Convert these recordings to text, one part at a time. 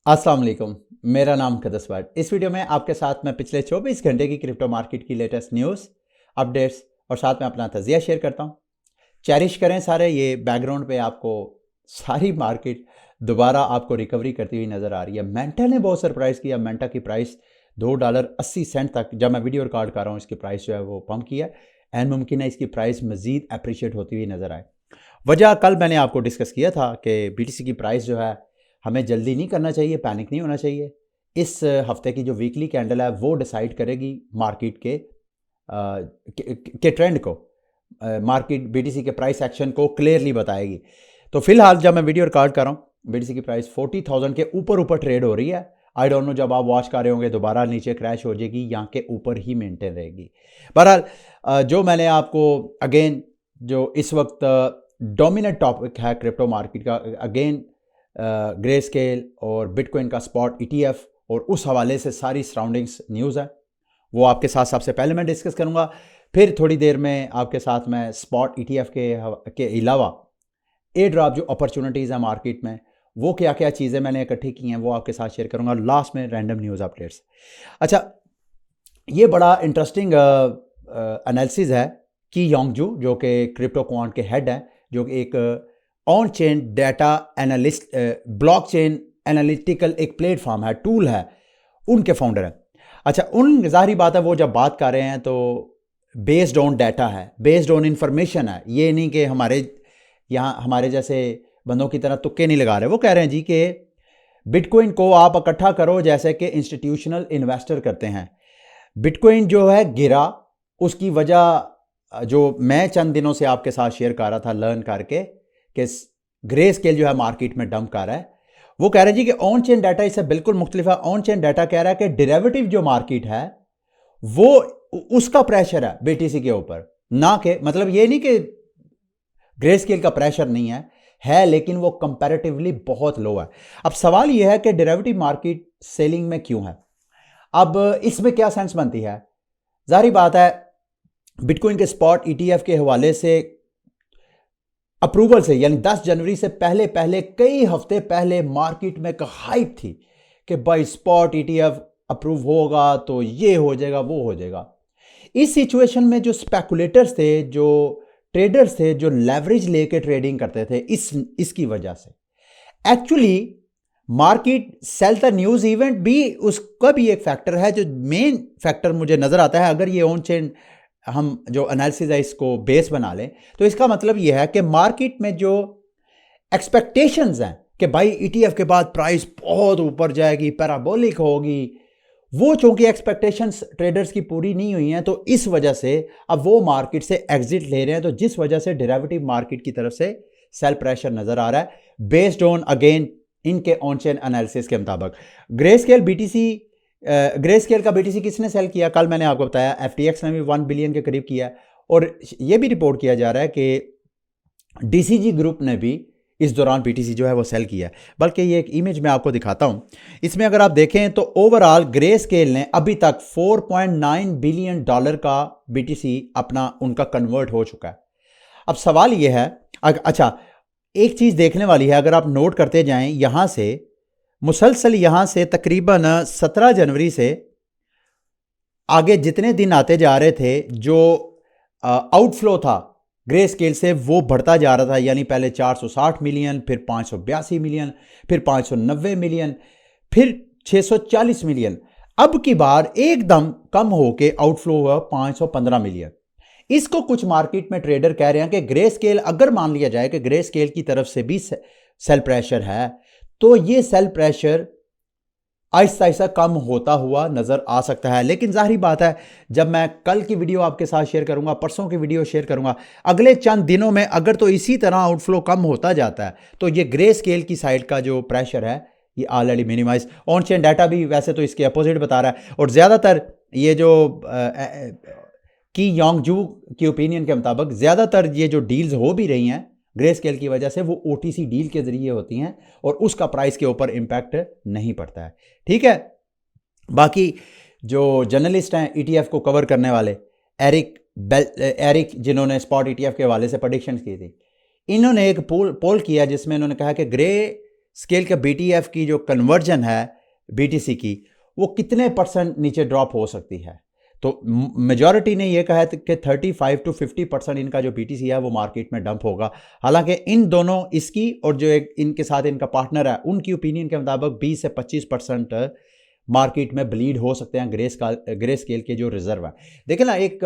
अस्सलाम वालेकुम। मेरा नाम कदस भट्ट। इस वीडियो में आपके साथ मैं पिछले 24 घंटे की क्रिप्टो मार्केट की लेटेस्ट न्यूज़, अपडेट्स और साथ में अपना तजिया शेयर करता हूँ। चेरिश करें सारे, ये बैकग्राउंड पे आपको सारी मार्केट दोबारा आपको रिकवरी करती हुई नज़र आ रही है। मेंटा ने बहुत सरप्राइज़ किया। मेंटा की प्राइस $2.80 तक, जब मैं वीडियो रिकॉर्ड कर रहा हूँ, इसकी प्राइस जो है वो पम्प किया। एंड मुमकिन है इसकी प्राइस मज़ीद अप्रिशिएट होती हुई नज़र आए। वजह कल मैंने आपको डिस्कस किया था कि BTC की प्राइस जो है, हमें जल्दी नहीं करना चाहिए, पैनिक नहीं होना चाहिए। इस हफ्ते की जो वीकली कैंडल है वो डिसाइड करेगी मार्केट के ट्रेंड को। मार्केट BTC के प्राइस एक्शन को क्लियरली बताएगी। तो फिलहाल जब मैं वीडियो रिकॉर्ड कर रहा हूँ, BTC की प्राइस 40,000 के ऊपर ट्रेड हो रही है। आई डोंट नो जब आप वॉच कर रहे होंगे दोबारा नीचे क्रैश हो जाएगी, यहाँ के ऊपर ही मेंटेन रहेगी। बहरहाल जो मैंने आपको अगेन जो इस वक्त डोमिनेंट टॉपिक है क्रिप्टो मार्केट का, अगेन ग्रे स्केल और बिटकॉइन का स्पॉट ETF और उस हवाले से सारी सराउंडिंग्स न्यूज़ है, वो आपके साथ सबसे पहले मैं डिस्कस करूंगा। फिर थोड़ी देर में आपके साथ मैं स्पॉट ETF के अलावा एयर ड्रॉप जो अपॉर्चुनिटीज़ है मार्केट में, वो क्या क्या चीज़ें मैंने इकट्ठी की हैं वो आपके साथ शेयर करूंगा। लास्ट में रैंडम न्यूज़ अपडेट्स। अच्छा, ये बड़ा इंटरेस्टिंग एनालिसिस है की योंगजू, जो कि क्रिप्टो क्वांट के हेड हैं, जो कि एक on chain data analyst, blockchain analytical एक प्लेटफॉर्म है, टूल है, उनके फाउंडर हैं। अच्छा, उन जाहिर बात है वो जब बात कर रहे हैं तो बेस्ड ऑन डाटा है, बेस्ड ऑन इंफॉर्मेशन है। ये नहीं कि हमारे यहाँ हमारे जैसे बंदों की तरह तुक्के नहीं लगा रहे। वो कह रहे हैं जी कि बिटकॉइन को आप इकट्ठा करो जैसे कि इंस्टीट्यूशनल इन्वेस्टर करते हैं। बिटकॉइन जो है गिरा, उसकी वजह जो मैं चंद दिनों से आपके साथ शेयर कर रहा था लर्न करके कि ग्रे स्केल जो है मार्केट में डंप कर रहा है। वो कह रहे हैं जी कि ऑन चेन डाटा इससे बिल्कुल मुख्तलिफ है। ऑन चेन डाटा कह रहा है कि डेरिवेटिव जो मार्केट है वो उसका प्रेशर है BTC के ऊपर, ना कि मतलब ये नहीं कि ग्रे स्केल का प्रेशर नहीं है लेकिन वो कंपैरेटिवली बहुत लो है। अब सवाल यह है कि डेरिवेटिव मार्केट सेलिंग में क्यों है। अब इसमें क्या सेंस बनती है। जाहिर बात है बिटकॉइन के स्पॉट ETF के हवाले से अप्रूवल से, यानी 10 जनवरी से पहले कई हफ्ते पहले मार्केट में एक हाइप थी कि भाई स्पॉट ETF अप्रूव होगा तो ये हो जाएगा वो हो जाएगा। इस सिचुएशन में जो स्पेकुलेटर्स थे, जो ट्रेडर्स थे, जो लेवरेज लेके ट्रेडिंग करते थे, इसकी वजह से actually market sell the news event भी उसका भी एक फैक्टर है, जो मेन फैक्टर मुझे नजर आता है। अगर ये ऑन चेन हम जो एनालिसिस है इसको बेस बना लें तो इसका मतलब यह है कि मार्केट में जो एक्सपेक्टेशंस हैं कि भाई ETF के बाद प्राइस बहुत ऊपर जाएगी, पैराबोलिक होगी, वो चूंकि एक्सपेक्टेशंस ट्रेडर्स की पूरी नहीं हुई हैं, तो इस वजह से अब वो मार्केट से एग्जिट ले रहे हैं। तो जिस वजह से डेरिवेटिव मार्केट की तरफ से सेल प्रेशर नजर आ रहा है बेस्ड ऑन अगेन इनके ऑन चेन एनालिसिस के मुताबिक। ग्रे स्केल का BTC किसने सेल किया, कल मैंने आपको बताया FTX ने भी 1 बिलियन के करीब किया। और यह भी रिपोर्ट किया जा रहा है कि DCG ग्रुप ने भी इस दौरान BTC जो है वो सेल किया है। बल्कि ये एक इमेज मैं आपको दिखाता हूं। इसमें अगर आप देखें तो ओवरऑल ग्रे स्केल ने अभी तक $4.9 बिलियन का BTC अपना उनका कन्वर्ट हो चुका है। अब सवाल यह है, अच्छा एक चीज देखने वाली है, अगर आप नोट करते जाएं, यहां से मुसलसल यहां से तकरीबन 17 जनवरी से आगे जितने दिन आते जा रहे थे, जो आउटफ्लो था ग्रे स्केल से वो बढ़ता जा रहा था। यानी पहले 460 मिलियन, फिर 582 मिलियन, फिर 590 मिलियन, फिर 640 मिलियन। अब की बार एकदम कम होके आउटफ्लो हुआ 515 मिलियन। इसको कुछ मार्केट में ट्रेडर कह रहे हैं कि ग्रे स्केल, अगर मान लिया जाए कि ग्रे स्केल की तरफ से भी सेल प्रेशर है, तो ये सेल प्रेशर आहिस्ता आहिस्ता कम होता हुआ नजर आ सकता है। लेकिन जाहिर बात है जब मैं कल की वीडियो आपके साथ शेयर करूंगा, परसों की वीडियो शेयर करूंगा, अगले चंद दिनों में अगर तो इसी तरह आउटफ्लो कम होता जाता है तो ये ग्रे स्केल की साइड का जो प्रेशर है ये already minimize. On chain data भी वैसे तो इसके अपोजिट बता रहा है। और ज्यादातर ये जो की योंगजू की ओपिनियन के मुताबिक ज्यादातर ये जो डील्स हो भी रही हैं ग्रे स्केल की वजह से, वो OTC डील के जरिए होती हैं और उसका प्राइस के ऊपर इंपैक्ट नहीं पड़ता है। ठीक है, बाकी जो जर्नलिस्ट हैं ETF को कवर करने वाले, एरिक जिन्होंने स्पॉट ETF के हवाले से प्रेडिक्शंस की थी, इन्होंने एक पोल किया जिसमें इन्होंने कहा कि ग्रे स्केल के BTF की जो कन्वर्जन है BTC की, वो कितने % नीचे ड्रॉप हो सकती है। तो मेजॉरिटी ने ये कहा है कि 35 to 50% इनका जो BTC है वो मार्केट में डंप होगा। हालांकि इन दोनों, इसकी और जो एक इनके साथ इनका पार्टनर है, उनकी ओपिनियन के मुताबिक 20 से 25% मार्केट में ब्लीड हो सकते हैं ग्रे स्केल के जो रिजर्व है। देखिए ना, एक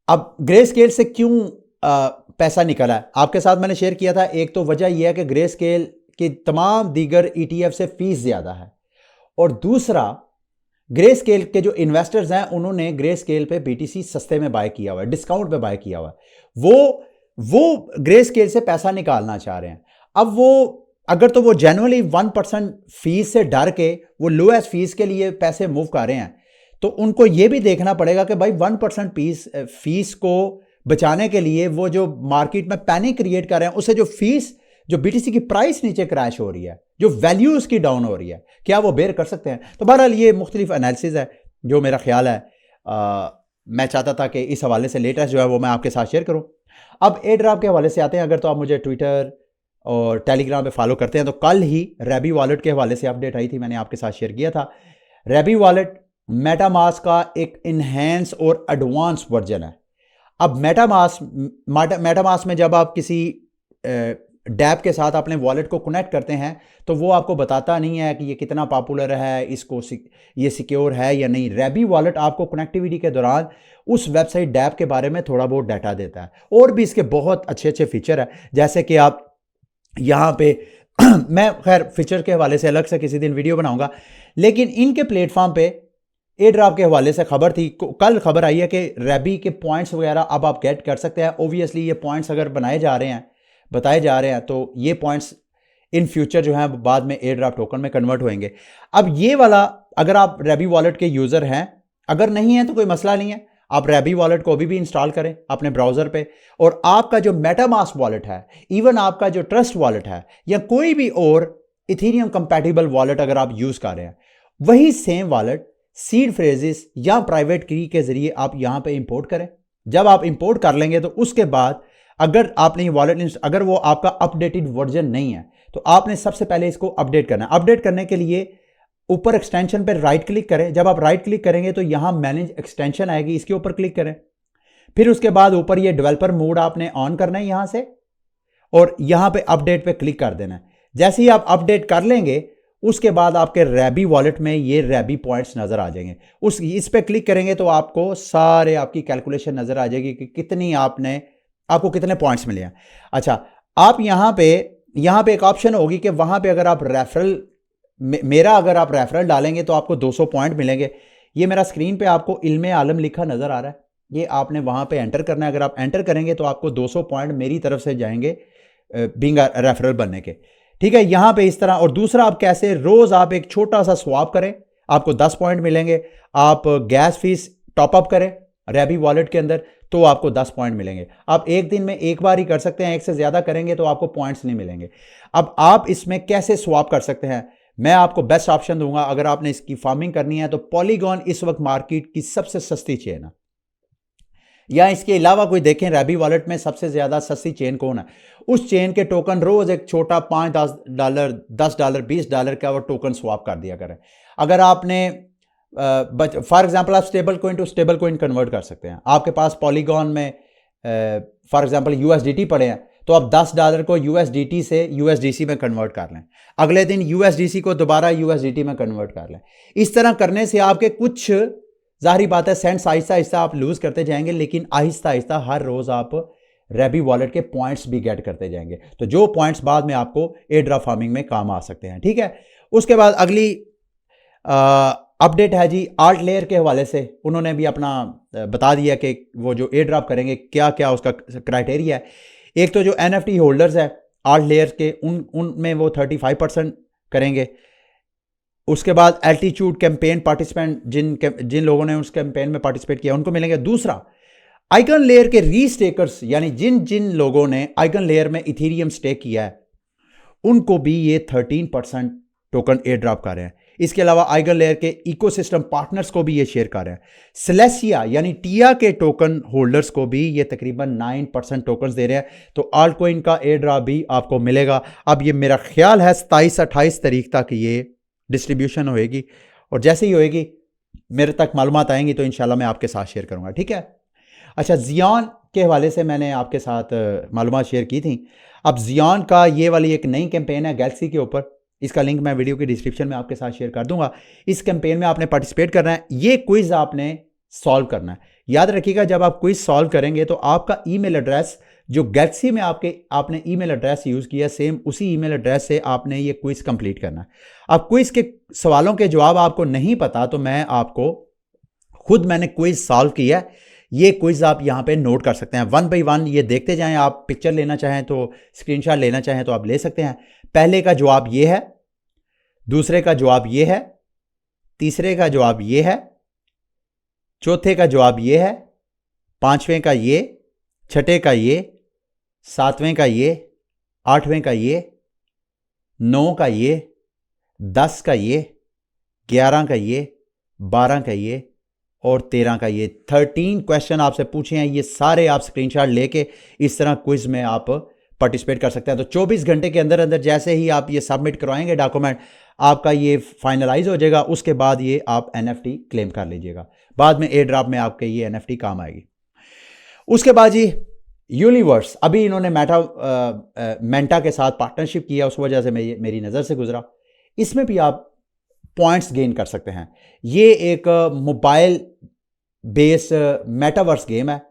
अब ग्रे स्केल से क्यों पैसा निकला है, आपके साथ मैंने शेयर किया था। एक तो वजह यह है कि ग्रे स्केल की तमाम दीगर ETF से फीस ज्यादा है, और दूसरा ग्रे स्केल के जो इन्वेस्टर्स हैं उन्होंने ग्रे स्केल पे BTC सस्ते में बाय किया हुआ है, डिस्काउंट पे बाय किया हुआ है। वो ग्रे स्केल से पैसा निकालना चाह रहे हैं। अब वो अगर तो वो जेन्युइनली 1% फीस से डर के वो लोएस्ट फीस के लिए पैसे मूव कर रहे हैं, तो उनको ये भी देखना पड़ेगा कि भाई 1% फीस को बचाने के लिए वो जो मार्केट में पैनिक क्रिएट कर रहे हैं, उससे जो फीस, जो BTC की प्राइस नीचे क्रैश हो रही है, जो वैल्यू उसकी डाउन हो रही है, क्या वो बेयर कर सकते हैं। तो बहरहाल ये मुख्तलिफ एनालिसिस है जो मेरा ख्याल है, मैं चाहता था कि इस हवाले से लेटेस्ट जो है वो मैं आपके साथ शेयर करूं। अब एयर ड्रॉप के हवाले से आते हैं। अगर तो आप मुझे ट्विटर और टेलीग्राम पे फॉलो करते हैं तो कल ही रैबी वॉलेट के हवाले से अपडेट आई थी, मैंने आपके साथ शेयर किया था। रैबी वॉलेट मेटामास्क का एक इनहेंस और एडवांस वर्जन है। अब मेटामास्क में जब आप किसी डैप के साथ अपने वॉलेट को कनेक्ट करते हैं तो वो आपको बताता नहीं है कि ये कितना पॉपुलर है, इसको ये सिक्योर है या नहीं। रैबी वॉलेट आपको कनेक्टिविटी के दौरान उस वेबसाइट डैप के बारे में थोड़ा बहुत डाटा देता है, और भी इसके बहुत अच्छे अच्छे फीचर है, जैसे कि आप यहाँ पे मैं खैर फीचर के हवाले से अलग से किसी दिन वीडियो बनाऊंगा, लेकिन इनके प्लेटफॉर्म पे एयर ड्रॉप के हवाले से खबर थी, कल खबर आई है कि रैबी के पॉइंट्स वगैरह अब आप गेट कर सकते हैं। ओबियसली ये पॉइंट्स अगर बताए जा रहे हैं तो ये पॉइंट्स इन फ्यूचर जो है बाद में एयर ड्रॉप टोकन में कन्वर्ट होंगे। अब ये वाला, अगर आप रैबी वॉलेट के यूजर हैं, अगर नहीं है तो कोई मसला नहीं है, आप रैबी वॉलेट को अभी भी इंस्टॉल करें अपने ब्राउजर पे, और आपका जो मेटामास्क वॉलेट है, इवन आपका जो ट्रस्ट वॉलेट है, या कोई भी और इथेरियम कंपैटिबल वॉलेट अगर आप यूज कर रहे हैं, वही सेम वॉलेट सीड फ्रेजेस या प्राइवेट की के जरिए आप यहां पे इंपोर्ट करें। जब आप इंपोर्ट कर लेंगे तो उसके बाद अगर आपने ये वॉलेट, अगर वो आपका अपडेटेड वर्जन नहीं है तो आपने सबसे पहले इसको अपडेट करना है। अपडेट करने के लिए ऊपर एक्सटेंशन पर राइट क्लिक करें। जब आप राइट क्लिक करेंगे तो यहां मैनेज एक्सटेंशन आएगी, इसके ऊपर क्लिक करें। फिर उसके बाद ऊपर ये डेवलपर मोड आपने ऑन करना है यहां से, और यहां पे अपडेट पे क्लिक कर देना है। जैसे ही आप अपडेट कर लेंगे उसके बाद आपके रैबी वॉलेट में ये रैबी पॉइंट्स नजर आ जाएंगे। इस पे क्लिक करेंगे तो आपको सारे आपकी कैलकुलेशन नजर आ जाएगी कि कितनी आपको कितने पॉइंट्स मिले हैं। अच्छा, आप यहां पे एक ऑप्शन होगी कि वहां पे अगर आप अगर आप रेफरल डालेंगे तो आपको 200 पॉइंट मिलेंगे। ये मेरा स्क्रीन पे आपको इल्मे आलम लिखा नजर आ रहा है, ये आपने वहां पे एंटर करना है। अगर आप एंटर करेंगे तो आपको 200 पॉइंट मेरी तरफ से जाएंगे बीइंग रेफरल बनने के। ठीक है, यहां पे इस तरह। और दूसरा, आप कैसे रोज आप एक छोटा सा स्वैप करें, आपको 10 पॉइंट मिलेंगे। आप गैस फीस टॉपअप करें रैबी वॉलेट के अंदर तो आपको 10 पॉइंट मिलेंगे। आप एक दिन में एक बार ही कर सकते हैं, एक से ज्यादा करेंगे तो आपको पॉइंट्स नहीं मिलेंगे। अब आप इसमें कैसे स्वैप कर सकते हैं, मैं आपको बेस्ट ऑप्शन दूंगा। अगर आपने इसकी फार्मिंग करनी है तो पॉलीगॉन इस वक्त मार्केट की सबसे सस्ती चेन है, या इसके अलावा कोई देखें रैबी वॉलेट में सबसे ज्यादा सस्ती चेन कौन है, उस चेन के टोकन रोज एक छोटा $5-10 $20 का वो टोकन स्वैप कर दिया करें। अगर आपने फॉर एग्जांपल आप stable coin to stable coin convert कर सकते हैं। आपके पास पॉलीगॉन में फॉर एग्जांपल USDT पड़े हैं तो आप $10 को USDT से USDC में कन्वर्ट कर लें, अगले दिन USDC को दोबारा USDT में कन्वर्ट कर लें। इस तरह करने से आपके कुछ, जाहिर बात है, सेंट्स आहिस्ता आहिस्ता आप लूज करते जाएंगे, लेकिन आहिस्ता आहिस्ता हर रोज आप रैबी वॉलेट के पॉइंट्स भी गेट करते जाएंगे, तो जो पॉइंट्स बाद में आपको एयर ड्रॉप फार्मिंग में काम आ सकते हैं। ठीक है, उसके बाद अगली अपडेट है जी आर्ट लेयर के हवाले से। उन्होंने भी अपना बता दिया कि वो जो एयर ड्रॉप करेंगे क्या क्या उसका क्राइटेरिया है। एक तो जो NFT होल्डर्स है आर्ट लेयर के, उनमें वो 35% करेंगे। उसके बाद एल्टीट्यूड कैंपेन पार्टिसिपेंट, जिन लोगों ने उस कैंपेन में पार्टिसिपेट किया उनको मिलेंगे। दूसरा, आइकन लेयर के रीस्टेकर्स, यानी जिन लोगों ने आइकन लेयर में इथेरियम स्टेक किया है उनको भी ये 13% टोकन एयर ड्रॉप कर रहे हैं। इसके अलावा आइगन लेयर के इकोसिस्टम पार्टनर्स को भी ये शेयर कर रहे हैं। सेलेसिया यानी टिया के टोकन होल्डर्स को भी ये तकरीबन 9% टोकन दे रहे हैं। तो आल्ट कॉइन का एयर ड्रॉप भी आपको मिलेगा। अब ये मेरा ख्याल है 27-28 तारीख तक ये डिस्ट्रीब्यूशन होएगी, और जैसे ही होएगी मेरे तक मालूमात आएंगी तो इंशाल्लाह मैं आपके साथ शेयर करूंगा, ठीक है। अच्छा, जियान के हवाले से मैंने आपके साथ मालूमात शेयर की थी। अब जियान का ये वाली एक नई कैंपेन है गैलेक्सी के ऊपर, इसका लिंक मैं वीडियो के डिस्क्रिप्शन में आपके साथ शेयर कर दूंगा। इस कैंपेन में आपने पार्टिसिपेट करना है, ये क्विज आपने सॉल्व करना है। याद रखिएगा, जब आप क्विज सॉल्व करेंगे तो आपका ईमेल एड्रेस जो गैलेक्सी में आपने ईमेल एड्रेस यूज़ किया, सेम उसी ईमेल एड्रेस से आपने ये क्विज कंप्लीट करना है। अब क्विज के सवालों के जवाब आपको नहीं पता तो मैंने क्विज सॉल्व किया है, ये क्विज आप यहाँ पे नोट कर सकते हैं। 1 बाय 1 ये देखते जाएं। आप पिक्चर लेना चाहें तो, स्क्रीनशॉट लेना चाहें तो आप ले सकते हैं। पहले का जवाब ये है, दूसरे का जवाब ये है, तीसरे का जवाब ये है, चौथे का जवाब ये है, पांचवें का ये, छठे का ये, सातवें का ये, आठवें का ये, 9 का ये, 10 का ये, 11 का ये, 12 का ये और 13 का ये। 13 क्वेश्चन आपसे पूछे हैं, ये सारे आप स्क्रीनशॉट लेके इस तरह क्विज में आप पार्टिसिपेट कर सकते हैं। तो 24 घंटे के अंदर अंदर जैसे ही आप ये सबमिट करवाएंगे डॉक्यूमेंट, आपका ये फाइनलाइज हो जाएगा। उसके बाद ये आप NFT क्लेम कर लीजिएगा, बाद में एयर ड्रॉप में आपके ये NFT काम आएगी। उसके बाद जी यूनिवर्स, अभी इन्होंने मेंटा के साथ पार्टनरशिप किया, उस वजह से मेरी नज़र से गुजरा। इसमें भी आप पॉइंट्स गेन कर सकते हैं। ये एक मोबाइल बेस्ड मेटावर्स गेम है।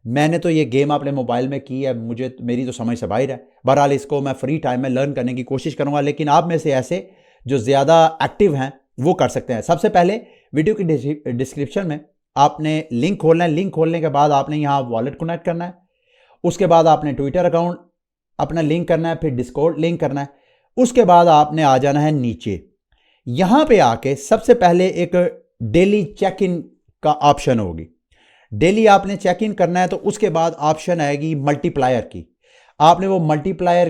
मैंने तो ये गेम अपने मोबाइल में की है, मेरी तो समझ से बाहर है। बहरहाल इसको मैं फ्री टाइम में लर्न करने की कोशिश करूंगा, लेकिन आप में से ऐसे जो ज़्यादा एक्टिव हैं वो कर सकते हैं। सबसे पहले वीडियो की डिस्क्रिप्शन में आपने लिंक खोलना है। लिंक खोलने के बाद आपने यहाँ वॉलेट कनेक्ट करना है। उसके बाद आपने ट्विटर अकाउंट अपना लिंक करना है, फिर डिस्कॉर्ड लिंक करना है। उसके बाद आपने आ जाना है नीचे। यहाँ पे आके सबसे पहले एक डेली चेक इन का ऑप्शन होगी। डेली आपने चेक इन करना है, तो उसके बाद ऑप्शन आएगी मल्टीप्लायर की। आपने वो मल्टीप्लायर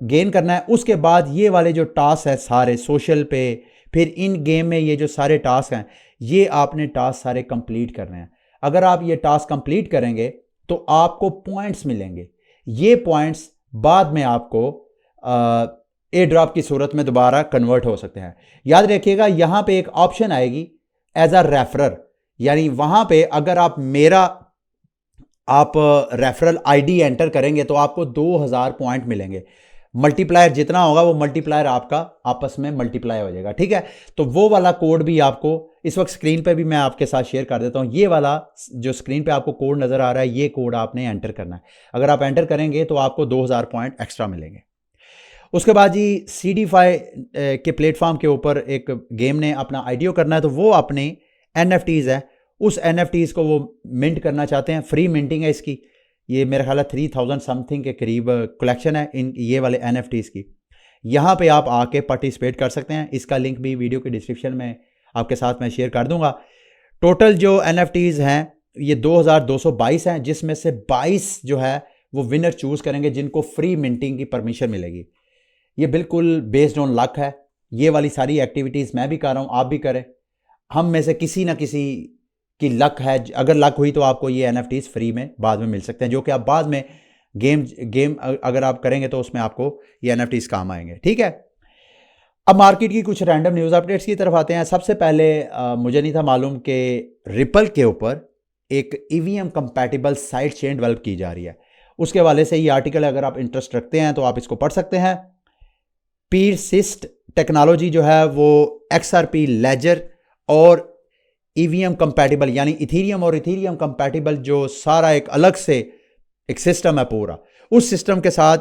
गेन करना है। उसके बाद ये वाले जो टास्क है सारे सोशल पे, फिर इन गेम में ये जो सारे टास्क हैं, ये आपने टास्क सारे कंप्लीट करने हैं। अगर आप ये टास्क कंप्लीट करेंगे तो आपको पॉइंट्स मिलेंगे। ये पॉइंट्स बाद में आपको एयर ड्रॉप की सूरत में दोबारा कन्वर्ट हो सकते हैं। याद रखिएगा, यहाँ पे एक ऑप्शन आएगी एज अ रेफरर, यानी वहाँ पे अगर आप रेफरल आईडी एंटर करेंगे तो आपको 2000 पॉइंट मिलेंगे। मल्टीप्लायर जितना होगा वो मल्टीप्लायर आपका आपस में मल्टीप्लाई हो जाएगा, ठीक है। तो वो वाला कोड भी आपको इस वक्त स्क्रीन पे भी मैं आपके साथ शेयर कर देता हूँ। ये वाला जो स्क्रीन पे आपको कोड नज़र आ रहा है, ये कोड आपने एंटर करना है। अगर आप एंटर करेंगे तो आपको 2000 पॉइंट एक्स्ट्रा मिलेंगे। उसके बाद जी CDFI के प्लेटफॉर्म के ऊपर एक गेम ने अपना IDO करना है, तो वो अपने NFTs है, उस NFTs को वो मिंट करना चाहते हैं। फ्री मिंटिंग है इसकी। ये मेरा ख्याल है 3000 समथिंग के करीब कलेक्शन है इन ये वाले NFTs की। यहाँ पे आप आके पार्टिसिपेट कर सकते हैं। इसका लिंक भी वीडियो के डिस्क्रिप्शन में आपके साथ मैं शेयर कर दूंगा। टोटल जो NFTs हैं ये 2222 हैं, जिसमें से 22 जो है वो विनर चूज़ करेंगे जिनको फ्री मिंटिंग की परमिशन मिलेगी। ये बिल्कुल बेस्ड ऑन लक है। ये वाली सारी एक्टिविटीज़ मैं भी कर रहा हूँ, आप भी करें। हम में से किसी ना किसी की लक है, अगर लक हुई तो आपको ये NFTs फ्री में बाद में मिल सकते हैं, जो कि आप बाद में गेम अगर आप करेंगे तो उसमें आपको ये NFTs काम आएंगे, ठीक है। अब मार्केट की कुछ रैंडम न्यूज़ अपडेट्स की तरफ आते हैं। सबसे पहले मुझे नहीं था मालूम कि रिपल के ऊपर एक EVM compatible side chain develop की जा रही है। उसके हवाले से ये आर्टिकल अगर आप इंटरेस्ट रखते हैं तो आप इसको पढ़ सकते हैं। पीरसिस्ट टेक्नोलॉजी जो है वो XRP लेजर और EVM कंपैटिबल यानी इथीरियम और इथीरियम कंपैटिबल जो सारा एक अलग से एक सिस्टम है पूरा, उस सिस्टम के साथ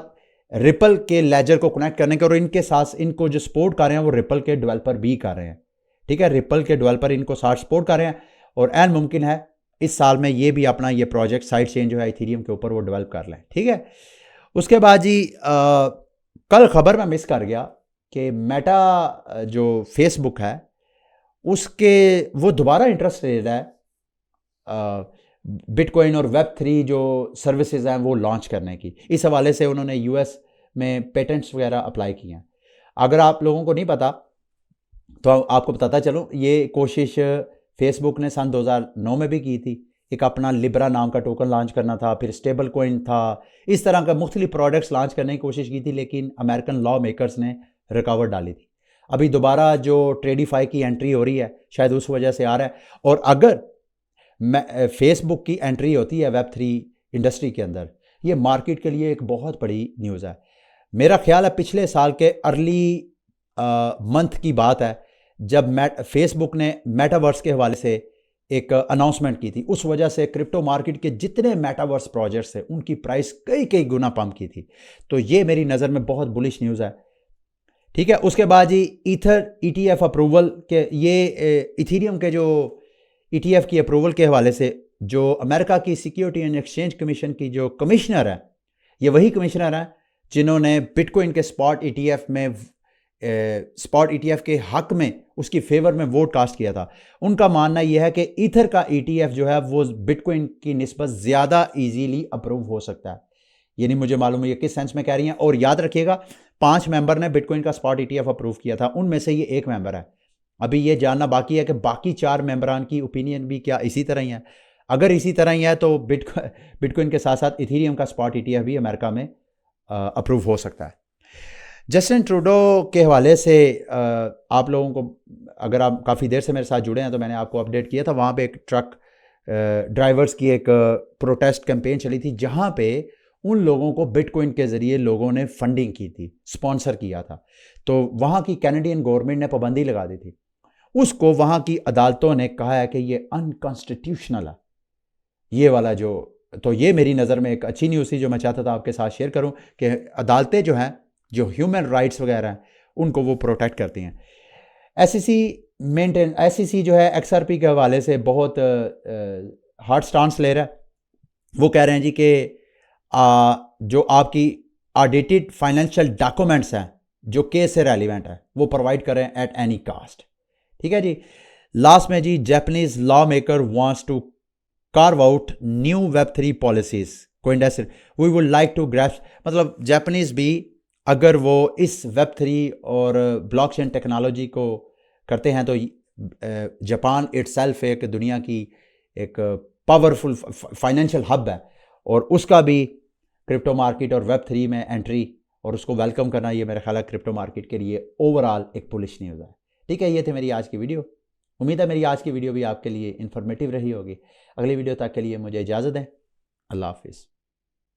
रिपल के लेजर को कनेक्ट करने के, और इनके साथ इनको जो सपोर्ट कर रहे हैं वो रिपल के डेवलपर भी कर रहे हैं, ठीक है। रिपल के डेवलपर इनको साथ सपोर्ट कर रहे हैं और एन मुमकिन है इस साल में ये भी अपना ये प्रोजेक्ट साइड चेन जो है इथीरियम के ऊपर वो डेवलप कर लें, ठीक है। उसके बाद जी कल खबर में मिस कर गया कि मेटा जो फेसबुक है उसके वो दोबारा इंटरेस्ट ले रहा है बिटकॉइन और Web3 जो सर्विसेज हैं वो लॉन्च करने की। इस हवाले से उन्होंने US में पेटेंट्स वगैरह अप्लाई किए हैं। अगर आप लोगों को नहीं पता तो आपको बताता चलो, ये कोशिश फेसबुक ने सन 2009 में भी की थी। एक अपना लिब्रा नाम का टोकन लॉन्च करना था, फिर स्टेबल कॉइन था, इस तरह का मुख्तलिफ प्रोडक्ट्स लॉन्च करने की कोशिश की थी, लेकिन अमेरिकन लॉ मेकर्स ने रुकावट डाली थी। अभी दोबारा जो ट्रेडिफाई की एंट्री हो रही है, शायद उस वजह से आ रहा है। और अगर फेसबुक की एंट्री होती है वेब3 इंडस्ट्री के अंदर, ये मार्केट के लिए एक बहुत बड़ी न्यूज़ है। मेरा ख्याल है पिछले साल के अर्ली मंथ की बात है, जब फेसबुक ने मेटावर्स के हवाले से एक अनाउंसमेंट की थी। उस वजह से क्रिप्टो मार्केट के जितने मेटावर्स प्रोजेक्ट्स हैं उनकी प्राइस कई कई गुना पम्प की थी। तो ये मेरी नज़र में बहुत बुलिश न्यूज़ है। ठीक है, उसके बाद जी ईथर ETF अप्रूवल के, ये इथीरियम के जो ETF की अप्रूवल के हवाले से जो अमेरिका की सिक्योरिटी एंड एक्सचेंज कमीशन की जो कमिश्नर है, ये वही कमिश्नर है जिन्होंने बिटकॉइन के स्पॉट ETF के हक में, उसकी फेवर में वोट कास्ट किया था। उनका मानना यह है कि ईथर का ETF जो है वो बिटकॉइन की निस्बत ज़्यादा इजीली अप्रूव हो सकता है। ये नहीं मुझे मालूम है ये किस सेंस में कह रही हैं। और याद रखिएगा 5 मेंबर ने बिटकॉइन का स्पॉट ETF अप्रूव किया था, उनमें से ये एक मेंबर है। अभी ये जानना बाकी है कि बाकी 4 मेंबरान की ओपिनियन भी क्या इसी तरह ही है। अगर इसी तरह ही है तो बिटकॉइन के साथ साथ इथीरियम का स्पॉट ETF भी अमेरिका में अप्रूव हो सकता है। जस्टिन ट्रूडो के हवाले से आप लोगों को, अगर आप काफ़ी देर से मेरे साथ जुड़े हैं तो मैंने आपको अपडेट किया था, वहाँ पे एक ट्रक ड्राइवर्स की एक प्रोटेस्ट कैंपेन चली थी, जहाँ पे उन लोगों को बिटकॉइन के ज़रिए लोगों ने फंडिंग की थी, स्पॉन्सर किया था। तो वहाँ की कैनेडियन गवर्नमेंट ने पाबंदी लगा दी थी। उसको वहाँ की अदालतों ने कहा है कि ये अनकॉन्स्टिट्यूशनल है, ये वाला जो। तो ये मेरी नज़र में एक अच्छी न्यूज़ थी जो मैं चाहता था आपके साथ शेयर करूँ कि अदालतें जो हैं, जो ह्यूमन राइट्स वगैरह हैं, उनको वो प्रोटेक्ट करती हैं। SEC जो है XRP के हवाले से बहुत हार्ड स्टांस ले रहा है। वो कह रहे हैं जी कि जो आपकी ऑडिटेड फाइनेंशियल डॉक्यूमेंट्स हैं जो केस से रेलिवेंट है वो प्रोवाइड करें एट एनी कास्ट। ठीक है जी। लास्ट में जी, Japanese law maker wants to carve out new Web3 policies, कोइंडेस्टर we would like to grasp, मतलब जापानीज भी अगर वो इस Web3 और ब्लॉकचेन टेक्नोलॉजी को करते हैं तो जापान इटसेल्फ एक दुनिया की एक पावरफुल फाइनेंशियल हब है, और उसका भी क्रिप्टो मार्केट और Web3 में एंट्री और उसको वेलकम करना, ये मेरा ख्याल है क्रिप्टो मार्केट के लिए ओवरऑल एक बुलिश न्यूज़ है। ठीक है, ये थे मेरी आज की वीडियो। उम्मीद है मेरी आज की वीडियो भी आपके लिए इन्फॉर्मेटिव रही होगी। अगली वीडियो तक के लिए मुझे इजाज़त दें। अल्लाह हाफिज़।